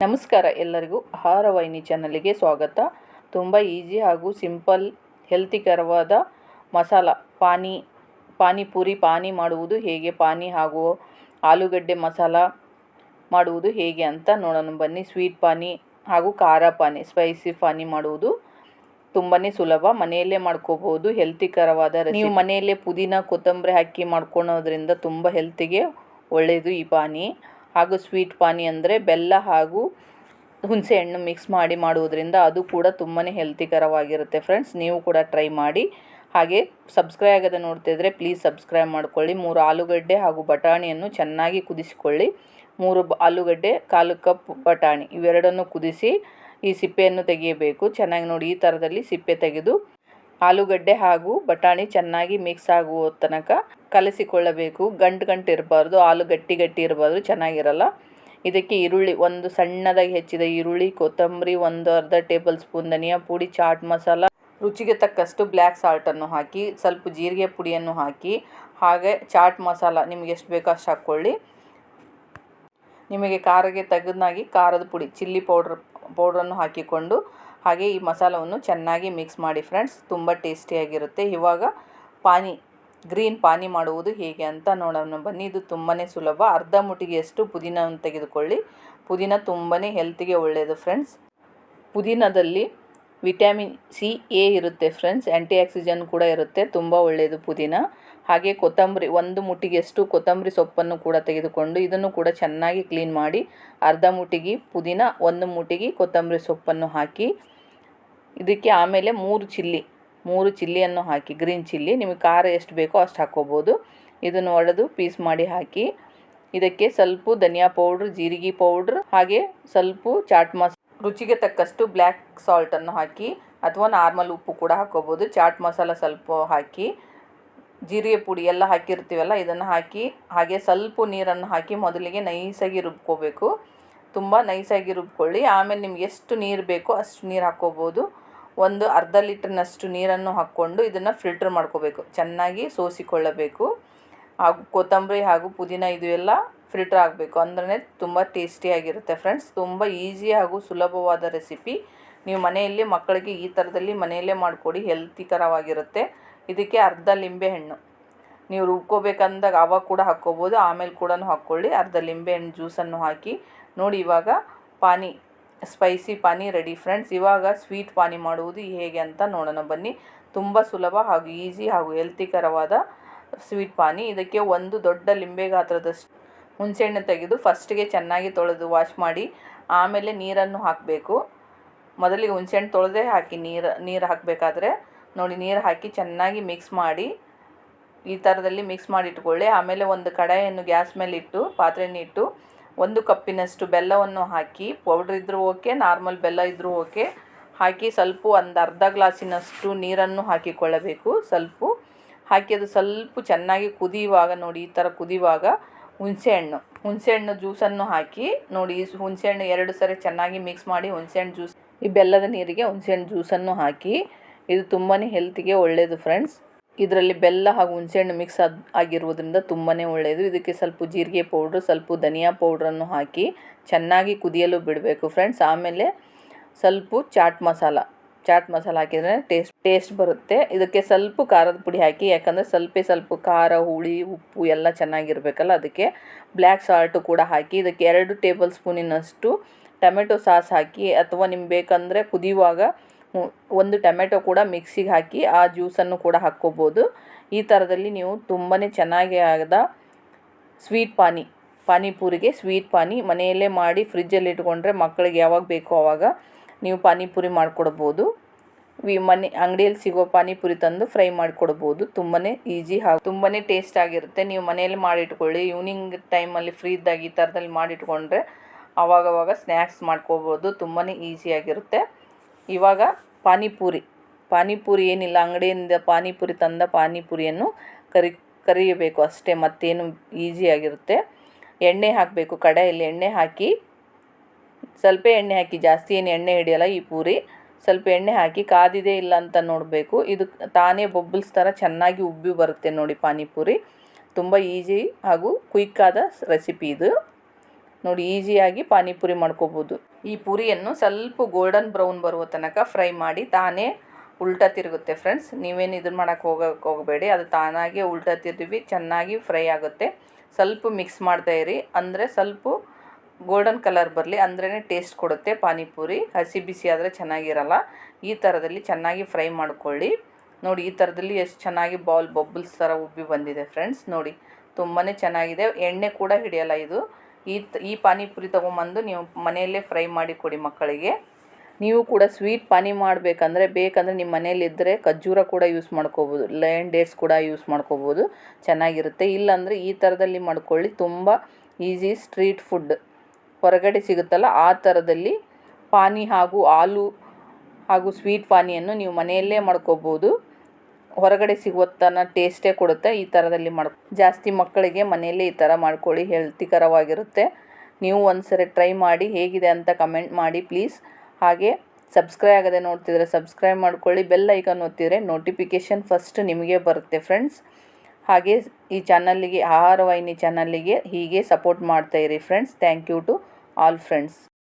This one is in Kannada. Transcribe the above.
ನಮಸ್ಕಾರ ಎಲ್ಲರಿಗೂ ಆಹಾರ ವಾಹಿನಿ ಚಾನಲ್ಗೆ ಸ್ವಾಗತ. ತುಂಬ ಈಸಿ ಹಾಗೂ ಸಿಂಪಲ್ ಹೆಲ್ತಿಕರವಾದ ಮಸಾಲ ಪಾನಿಪುರಿ ಮಾಡುವುದು ಹೇಗೆ, ಪಾನಿ ಹಾಗೂ ಆಲೂಗಡ್ಡೆ ಮಸಾಲ ಮಾಡುವುದು ಹೇಗೆ ಅಂತ ನೋಡೋಣ ಬನ್ನಿ. ಸ್ವೀಟ್ ಪಾನಿ ಹಾಗೂ ಖಾರ ಪಾನಿ, ಸ್ಪೈಸಿ ಪಾನಿ ಮಾಡುವುದು ತುಂಬಾ ಸುಲಭ, ಮನೆಯಲ್ಲೇ ಮಾಡ್ಕೋಬೋದು. ಹೆಲ್ತಿಕರವಾದ ನೀವು ಮನೆಯಲ್ಲೇ ಪುದೀನ ಕೊತ್ತಂಬರಿ ಹಾಕಿ ಮಾಡ್ಕೊಳೋದ್ರಿಂದ ತುಂಬ ಹೆಲ್ತಿಗೆ ಒಳ್ಳೆಯದು ಈ ಪಾನಿ. ಹಾಗೂ ಸ್ವೀಟ್ ಪಾನಿ ಅಂದರೆ ಬೆಲ್ಲ ಹಾಗೂ ಹುಣಸೆ ಹಣ್ಣು ಮಿಕ್ಸ್ ಮಾಡಿ ಮಾಡುವುದರಿಂದ ಅದು ಕೂಡ ತುಂಬಾ ಹೆಲ್ತಿಕರವಾಗಿರುತ್ತೆ ಫ್ರೆಂಡ್ಸ್. ನೀವು ಕೂಡ ಟ್ರೈ ಮಾಡಿ. ಹಾಗೆ ಸಬ್ಸ್ಕ್ರೈಬ್ ಆಗದೆ ನೋಡ್ತಿದ್ರೆ ಪ್ಲೀಸ್ ಸಬ್ಸ್ಕ್ರೈಬ್ ಮಾಡ್ಕೊಳ್ಳಿ. 3 ಆಲೂಗಡ್ಡೆ ಹಾಗೂ ಬಟಾಣಿಯನ್ನು ಚೆನ್ನಾಗಿ ಕುದಿಸಿಕೊಳ್ಳಿ. 3 ಆಲೂಗಡ್ಡೆ, 1/4 ಕಪ್ ಬಟಾಣಿ ಇವೆರಡನ್ನು ಕುದಿಸಿ ಈ ಸಿಪ್ಪೆಯನ್ನು ತೆಗೆಯಬೇಕು. ಚೆನ್ನಾಗಿ ನೋಡಿ, ಈ ಥರದಲ್ಲಿ ಸಿಪ್ಪೆ ತೆಗೆದು ಆಲೂಗಡ್ಡೆ ಹಾಗೂ ಬಟಾಣಿ ಚೆನ್ನಾಗಿ ಮಿಕ್ಸ್ ಆಗುವ ತನಕ ಕಲಸಿಕೊಳ್ಳಬೇಕು. ಗಂಟು ಇರಬಾರ್ದು, ಹಾಲು ಗಟ್ಟಿ ಇರಬಾರ್ದು, ಚೆನ್ನಾಗಿರಲ್ಲ. ಇದಕ್ಕೆ ಈರುಳ್ಳಿ, ಒಂದು ಸಣ್ಣದಾಗಿ ಹೆಚ್ಚಿದ ಈರುಳ್ಳಿ, ಕೊತ್ತಂಬರಿ, 1/2 ಟೇಬಲ್ ಸ್ಪೂನ್ ಧನಿಯಾ ಪುಡಿ, ಚಾಟ್ ಮಸಾಲ, ರುಚಿಗೆ ತಕ್ಕಷ್ಟು ಬ್ಲ್ಯಾಕ್ ಸಾಲ್ಟನ್ನು ಹಾಕಿ, ಸ್ವಲ್ಪ ಜೀರಿಗೆ ಪುಡಿಯನ್ನು ಹಾಕಿ, ಹಾಗೆ ಚಾಟ್ ಮಸಾಲ ನಿಮಗೆ ಎಷ್ಟು ಬೇಕೋ ಅಷ್ಟು ಹಾಕ್ಕೊಳ್ಳಿ. ನಿಮಗೆ ಖಾರಕ್ಕೆ ತಕ್ಕನಾಗಿ ಖಾರದ ಪುಡಿ, ಚಿಲ್ಲಿ ಪೌಡ್ರನ್ನು ಹಾಕಿಕೊಂಡು ಹಾಗೆ ಈ ಮಸಾಲವನ್ನು ಚೆನ್ನಾಗಿ ಮಿಕ್ಸ್ ಮಾಡಿ ಫ್ರೆಂಡ್ಸ್. ತುಂಬ ಟೇಸ್ಟಿಯಾಗಿರುತ್ತೆ. ಇವಾಗ ಗ್ರೀನ್ ಪಾನಿ ಮಾಡುವುದು ಹೇಗೆ ಅಂತ ನೋಡೋಣ ಬನ್ನಿ. ಇದು ತುಂಬಾ ಸುಲಭ. ಅರ್ಧ ಮುಟ್ಟಿಗೆಯಷ್ಟು ಪುದೀನವನ್ನು ತೆಗೆದುಕೊಳ್ಳಿ. ಪುದೀನ ತುಂಬಾ ಹೆಲ್ತಿಗೆ ಒಳ್ಳೆಯದು ಫ್ರೆಂಡ್ಸ್. ಪುದೀನದಲ್ಲಿ ವಿಟಮಿನ್ ಸಿ, ಎ ಇರುತ್ತೆ ಫ್ರೆಂಡ್ಸ್. ಆ್ಯಂಟಿ ಆಕ್ಸಿಡೆಂಟ್ ಕೂಡ ಇರುತ್ತೆ, ತುಂಬ ಒಳ್ಳೆಯದು ಪುದೀನ. ಹಾಗೆ ಕೊತ್ತಂಬರಿ, 1 ಮುಟ್ಟಿಗೆಯಷ್ಟು ಕೊತ್ತಂಬರಿ ಸೊಪ್ಪನ್ನು ಕೂಡ ತೆಗೆದುಕೊಂಡು ಇದನ್ನು ಕೂಡ ಚೆನ್ನಾಗಿ ಕ್ಲೀನ್ ಮಾಡಿ, ಅರ್ಧ ಮುಟ್ಟಿಗೆ ಪುದೀನ, 1 ಮುಟ್ಟಿಗೆ ಕೊತ್ತಂಬರಿ ಸೊಪ್ಪನ್ನು ಹಾಕಿ, ಇದಕ್ಕೆ ಆಮೇಲೆ 3 ಚಿಲ್ಲಿಯನ್ನು ಹಾಕಿ, ಗ್ರೀನ್ ಚಿಲ್ಲಿ, ನಿಮಗೆ ಖಾರ ಎಷ್ಟು ಬೇಕೋ ಅಷ್ಟು ಹಾಕ್ಕೋಬೋದು. ಇದನ್ನು ಒಡೆದು ಪೀಸ್ ಮಾಡಿ ಹಾಕಿ, ಇದಕ್ಕೆ ಸ್ವಲ್ಪ ಧನಿಯಾ ಪೌಡ್ರ್, ಜೀರಿಗೆ ಪೌಡ್ರ್, ಹಾಗೆ ಸ್ವಲ್ಪ ಚಾಟ್ ರುಚಿಗೆ ತಕ್ಕಷ್ಟು ಬ್ಲ್ಯಾಕ್ ಸಾಲ್ಟನ್ನು ಹಾಕಿ, ಅಥವಾ ನಾರ್ಮಲ್ ಉಪ್ಪು ಕೂಡ ಹಾಕ್ಕೋಬೋದು. ಚಾಟ್ ಮಸಾಲ ಸ್ವಲ್ಪ ಹಾಕಿ, ಜೀರಿಗೆ ಪುಡಿ ಎಲ್ಲ ಹಾಕಿರ್ತೀವಲ್ಲ ಇದನ್ನು ಹಾಕಿ, ಹಾಗೆ ಸ್ವಲ್ಪ ನೀರನ್ನು ಹಾಕಿ ಮೊದಲಿಗೆ ನೈಸಾಗಿ ರುಬ್ಕೋಬೇಕು. ತುಂಬ ನೈಸಾಗಿ ರುಬ್ಕೊಳ್ಳಿ. ಆಮೇಲೆ ನಿಮ್ಗೆ ಎಷ್ಟು ನೀರು ಬೇಕೋ ಅಷ್ಟು ನೀರು ಹಾಕ್ಕೋಬೋದು. ಒಂದು ಅರ್ಧ ಲೀಟ್ರ್ನಷ್ಟು ನೀರನ್ನು ಹಾಕ್ಕೊಂಡು ಇದನ್ನು ಫಿಲ್ಟರ್ ಮಾಡ್ಕೋಬೇಕು, ಚೆನ್ನಾಗಿ ಸೋಸಿಕೊಳ್ಳಬೇಕು. ಹಾಗೂ ಕೊತ್ತಂಬರಿ ಹಾಗೂ ಪುದೀನ ಇದು ಎಲ್ಲ ಫಿಲ್ಟರ್ ಆಗಬೇಕು, ಅಂದ್ರೆ ತುಂಬ ಟೇಸ್ಟಿಯಾಗಿರುತ್ತೆ ಫ್ರೆಂಡ್ಸ್. ತುಂಬ ಈಸಿ ಹಾಗೂ ಸುಲಭವಾದ ರೆಸಿಪಿ. ನೀವು ಮನೆಯಲ್ಲಿ ಮಕ್ಕಳಿಗೆ ಈ ಥರದಲ್ಲಿ ಮನೆಯಲ್ಲೇ ಮಾಡಿಕೊಡಿ, ಹೆಲ್ತಿಕರವಾಗಿರುತ್ತೆ. ಇದಕ್ಕೆ ಅರ್ಧ ಲಿಂಬೆಹಣ್ಣು ನೀವು ರುಬ್ಕೋಬೇಕಂದಾಗ ಆವಾಗ ಕೂಡ ಹಾಕ್ಕೋಬೋದು, ಆಮೇಲೆ ಕೂಡ ಹಾಕ್ಕೊಳ್ಳಿ. ಅರ್ಧ ಲಿಂಬೆಹಣ್ಣು ಜ್ಯೂಸನ್ನು ಹಾಕಿ ನೋಡಿ. ಇವಾಗ ಸ್ಪೈಸಿ ಪಾನಿ ರೆಡಿ ಫ್ರೆಂಡ್ಸ್. ಇವಾಗ ಸ್ವೀಟ್ ಪಾನಿ ಮಾಡುವುದು ಹೇಗೆ ಅಂತ ನೋಡೋಣ ಬನ್ನಿ. ತುಂಬ ಸುಲಭ ಹಾಗೂ ಈಸಿ ಹಾಗೂ ಹೆಲ್ತಿಕರವಾದ ಸ್ವೀಟ್ ಪಾನಿ. ಇದಕ್ಕೆ 1 ದೊಡ್ಡ ಲಿಂಬೆ ಗಾತ್ರದಷ್ಟು ಹುಣಸೆಹಣ್ಣು ತೆಗೆದು ಫಸ್ಟಿಗೆ ಚೆನ್ನಾಗಿ ತೊಳೆದು ವಾಶ್ ಮಾಡಿ, ಆಮೇಲೆ ನೀರನ್ನು ಹಾಕಬೇಕು. ಮೊದಲಿಗೆ ಹುಣಸೆಹಣ್ಣು ತೊಳೆದೇ ಹಾಕಿ, ನೀರು ಹಾಕಬೇಕಾದ್ರೆ ನೋಡಿ, ನೀರು ಹಾಕಿ ಚೆನ್ನಾಗಿ ಮಿಕ್ಸ್ ಮಾಡಿ ಈ ಥರದಲ್ಲಿ ಮಿಕ್ಸ್ ಮಾಡಿ ಇಟ್ಕೊಳ್ಳಿ. ಆಮೇಲೆ ಒಂದು ಕಡಾಯಿಯನ್ನು ಗ್ಯಾಸ್ ಮೇಲೆ ಇಟ್ಟು, ಪಾತ್ರೆಯನ್ನು ಇಟ್ಟು, 1 ಕಪ್ಪಿನಷ್ಟು ಬೆಲ್ಲವನ್ನು ಹಾಕಿ, ಪೌಡ್ರ್ ಇದ್ದರೂ ಓಕೆ, ನಾರ್ಮಲ್ ಬೆಲ್ಲ ಇದ್ದರೂ ಓಕೆ, ಹಾಕಿ ಸ್ವಲ್ಪ ಒಂದು ಅರ್ಧ ಗ್ಲಾಸಿನಷ್ಟು ನೀರನ್ನು ಹಾಕಿಕೊಳ್ಳಬೇಕು. ಸ್ವಲ್ಪ ಹಾಕಿ ಅದು ಸ್ವಲ್ಪ ಚೆನ್ನಾಗಿ ಕುದಿಯುವಾಗ ನೋಡಿ, ಈ ಥರ ಕುದಿಯುವಾಗ ಹುಣಸೆಹಣ್ಣು ಜ್ಯೂಸನ್ನು ಹಾಕಿ ನೋಡಿ. ಹುಣಸೆಹಣ್ಣು 2 ಸರಿ ಚೆನ್ನಾಗಿ ಮಿಕ್ಸ್ ಮಾಡಿ, ಹುಣಸೆಹಣ್ಣು ಜ್ಯೂಸ್, ಈ ಬೆಲ್ಲದ ನೀರಿಗೆ ಹುಣಸೆಹಣ್ಣು ಜ್ಯೂಸನ್ನು ಹಾಕಿ. ಇದು ತುಂಬಾ ಹೆಲ್ತಿಗೆ ಒಳ್ಳೆಯದು ಫ್ರೆಂಡ್ಸ್. ಇದರಲ್ಲಿ ಬೆಲ್ಲ ಹಾಗೂ ಹುಣಸೆಹಣ್ಣು ಮಿಕ್ಸ್ ಆಗಿರುವುದರಿಂದ ತುಂಬಾ ಒಳ್ಳೆಯದು. ಇದಕ್ಕೆ ಸ್ವಲ್ಪ ಜೀರಿಗೆ ಪೌಡ್ರು, ಸ್ವಲ್ಪ ಧನಿಯಾ ಪೌಡ್ರನ್ನು ಹಾಕಿ ಚೆನ್ನಾಗಿ ಕುದಿಯಲು ಬಿಡಬೇಕು ಫ್ರೆಂಡ್ಸ್. ಆಮೇಲೆ ಸ್ವಲ್ಪ ಚಾಟ್ ಮಸಾಲ ಹಾಕಿದರೆ ಟೇಸ್ಟ್ ಬರುತ್ತೆ. ಇದಕ್ಕೆ ಸ್ವಲ್ಪ ಖಾರದ ಪುಡಿ ಹಾಕಿ, ಯಾಕಂದರೆ ಸ್ವಲ್ಪ ಖಾರ, ಹುಳಿ, ಉಪ್ಪು ಎಲ್ಲ ಚೆನ್ನಾಗಿರಬೇಕಲ್ಲ, ಅದಕ್ಕೆ ಬ್ಲ್ಯಾಕ್ ಸಾಲ್ಟು ಕೂಡ ಹಾಕಿ. ಇದಕ್ಕೆ 2 ಟೇಬಲ್ ಸ್ಪೂನಿನಷ್ಟು ಟೊಮೆಟೊ ಸಾಸ್ ಹಾಕಿ, ಅಥವಾ ನಿಮ್ಗೆ ಬೇಕಂದರೆ ಕುದಿಯುವಾಗ 1 ಟೊಮೆಟೊ ಕೂಡ ಮಿಕ್ಸಿಗೆ ಹಾಕಿ ಆ ಜ್ಯೂಸನ್ನು ಕೂಡ ಹಾಕ್ಕೋಬೋದು. ಈ ಥರದಲ್ಲಿ ನೀವು ತುಂಬಾ ಚೆನ್ನಾಗಿ ಆದ ಸ್ವೀಟ್ ಪಾನಿಪುರಿಗೆ ಸ್ವೀಟ್ ಪಾನಿ ಮನೆಯಲ್ಲೇ ಮಾಡಿ ಫ್ರಿಜ್ಜಲ್ಲಿ ಇಟ್ಕೊಂಡ್ರೆ ಮಕ್ಕಳಿಗೆ ಯಾವಾಗ ಬೇಕೋ ಆವಾಗ ನೀವು ಪಾನಿಪುರಿ ಮಾಡಿಕೊಡ್ಬೋದು. ಅಂಗಡಿಯಲ್ಲಿ ಸಿಗೋ ಪಾನಿಪುರಿ ತಂದು ಫ್ರೈ ಮಾಡಿಕೊಡ್ಬೋದು. ತುಂಬಾ ಈಸಿ ಹಾಗೂ ತುಂಬಾ ಟೇಸ್ಟ್ ಆಗಿರುತ್ತೆ. ನೀವು ಮನೆಯಲ್ಲಿ ಮಾಡಿಟ್ಕೊಳ್ಳಿ. ಈವ್ನಿಂಗ್ ಟೈಮಲ್ಲಿ ಫ್ರೀ ಇದ್ದಾಗ ಈ ಥರದಲ್ಲಿ ಮಾಡಿಟ್ಕೊಂಡ್ರೆ ಆವಾಗವಾಗ ಸ್ನ್ಯಾಕ್ಸ್ ಮಾಡ್ಕೋಬೋದು. ತುಂಬಾ ಈಸಿಯಾಗಿರುತ್ತೆ. ಇವಾಗ ಪಾನಿಪುರಿ ಏನಿಲ್ಲ, ಅಂಗಡಿಯಿಂದ ಪಾನಿಪುರಿ ತಂದ ಪಾನಿಪುರಿಯನ್ನು ಕರಿಯಬೇಕು ಅಷ್ಟೇ, ಮತ್ತೇನು ಈಸಿಯಾಗಿರುತ್ತೆ. ಎಣ್ಣೆ ಹಾಕಬೇಕು. ಕಡಾಯಲ್ಲಿ ಎಣ್ಣೆ ಹಾಕಿ, ಸ್ವಲ್ಪ ಎಣ್ಣೆ ಹಾಕಿ, ಜಾಸ್ತಿ ಏನು ಎಣ್ಣೆ ಹಿಡಿಯಲ್ಲ ಈ ಪೂರಿ. ಸ್ವಲ್ಪ ಎಣ್ಣೆ ಹಾಕಿ ಕಾದಿದೆ ಇಲ್ಲ ಅಂತ ನೋಡಬೇಕು. ಇದು ತಾನೇ ಬಬಲ್ಸ್ ಥರ ಚೆನ್ನಾಗಿ ಉಬ್ಬಿ ಬರುತ್ತೆ ನೋಡಿ ಪಾನಿಪುರಿ. ತುಂಬ ಈಸಿ ಹಾಗೂ ಕ್ವಿಕ್ಕಾದ ರೆಸಿಪಿ ಇದು. ನೋಡಿ ಈಸಿಯಾಗಿ ಪಾನಿಪುರಿ ಮಾಡ್ಕೋಬೋದು. ಈ ಪೂರಿಯನ್ನು ಸ್ವಲ್ಪ ಗೋಲ್ಡನ್ ಬ್ರೌನ್ ಬರುವ ತನಕ ಫ್ರೈ ಮಾಡಿ ತಾನೇ ಉಲ್ಟಾ ತಿರುಗುತ್ತೆ ಫ್ರೆಂಡ್ಸ್. ನೀವೇನು ಇದನ್ನು ಮಾಡೋಕ್ಕೆ ಹೋಗಬೇಡಿ, ಅದು ತಾನಾಗೆ ಉಲ್ಟಾ ತಿರುವಿ ಚೆನ್ನಾಗಿ ಫ್ರೈ ಆಗುತ್ತೆ. ಸ್ವಲ್ಪ ಮಿಕ್ಸ್ ಮಾಡ್ತಾಯಿರಿ, ಅಂದರೆ ಸ್ವಲ್ಪ ಗೋಲ್ಡನ್ ಕಲರ್ ಬರಲಿ, ಅಂದ್ರೇ ಟೇಸ್ಟ್ ಕೊಡುತ್ತೆ ಪಾನಿಪುರಿ. ಹಸಿ ಬಿಸಿ ಆದರೆ ಚೆನ್ನಾಗಿರಲ್ಲ. ಈ ಥರದಲ್ಲಿ ಚೆನ್ನಾಗಿ ಫ್ರೈ ಮಾಡ್ಕೊಳ್ಳಿ. ನೋಡಿ ಈ ಥರದಲ್ಲಿ ಎಷ್ಟು ಚೆನ್ನಾಗಿ ಬಬಲ್ಸ್ ಥರ ಉಬ್ಬಿ ಬಂದಿದೆ ಫ್ರೆಂಡ್ಸ್. ನೋಡಿ ತುಂಬಾ ಚೆನ್ನಾಗಿದೆ, ಎಣ್ಣೆ ಕೂಡ ಹಿಡಿಯಲ್ಲ ಇದು. ಈ ಪಾನಿಪುರಿ ತೊಗೊಂಬಂದು ನೀವು ಮನೆಯಲ್ಲೇ ಫ್ರೈ ಮಾಡಿ ಕೊಡಿ ಮಕ್ಕಳಿಗೆ. ನೀವು ಕೂಡ ಸ್ವೀಟ್ ಪಾನಿ ಬೇಕಂದರೆ ನಿಮ್ಮ ಮನೇಲಿದ್ದರೆ ಖರ್ಜೂರ ಕೂಡ ಯೂಸ್ ಮಾಡ್ಕೋಬೋದು, ಲಯನ್ ಡೇಟ್ಸ್ ಕೂಡ ಯೂಸ್ ಮಾಡ್ಕೋಬೋದು, ಚೆನ್ನಾಗಿರುತ್ತೆ. ಇಲ್ಲಾಂದರೆ ಈ ಥರದಲ್ಲಿ ಮಾಡ್ಕೊಳ್ಳಿ, ತುಂಬ ಈಸಿ. ಸ್ಟ್ರೀಟ್ ಫುಡ್ ಹೊರಗಡೆ ಸಿಗುತ್ತಲ್ಲ ಆ ಥರದಲ್ಲಿ ಪಾನಿ ಹಾಗೂ ಹಾಲು ಹಾಗೂ ಸ್ವೀಟ್ ಪಾನಿಯನ್ನು ನೀವು ಮನೆಯಲ್ಲೇ ಮಾಡ್ಕೋಬೋದು. ಹೊರಗಡೆ ಸಿಗುವತ್ತನ ಟೇಸ್ಟೇ ಕೊಡುತ್ತೆ. ಈ ಥರದಲ್ಲಿ ಜಾಸ್ತಿ ಮಕ್ಕಳಿಗೆ ಮನೆಯಲ್ಲೇ ಈ ಥರ ಮಾಡ್ಕೊಳ್ಳಿ, ಹೆಲ್ತಿಕರವಾಗಿರುತ್ತೆ. ನೀವು ಒಂದ್ಸರಿ ಟ್ರೈ ಮಾಡಿ ಹೇಗಿದೆ ಅಂತ ಕಮೆಂಟ್ ಮಾಡಿ ಪ್ಲೀಸ್. ಹಾಗೆ ಸಬ್ಸ್ಕ್ರೈಬ್ ಆಗದೆ ನೋಡ್ತಿದ್ರೆ ಸಬ್ಸ್ಕ್ರೈಬ್ ಮಾಡ್ಕೊಳ್ಳಿ, ಬೆಲ್ ಐಕಾನ್ ಒತ್ತಿದರೆ ನೋಟಿಫಿಕೇಷನ್ ಫಸ್ಟ್ ನಿಮಗೆ ಬರುತ್ತೆ ಫ್ರೆಂಡ್ಸ್. ಹಾಗೆ ಈ ಚಾನಲ್ಲಿಗೆ, ಆಹಾರ ವಾಹಿನಿ ಚಾನಲ್ಲಿಗೆ ಹೀಗೆ ಸಪೋರ್ಟ್ ಮಾಡ್ತಾಯಿರಿ friends. Thank you to all friends.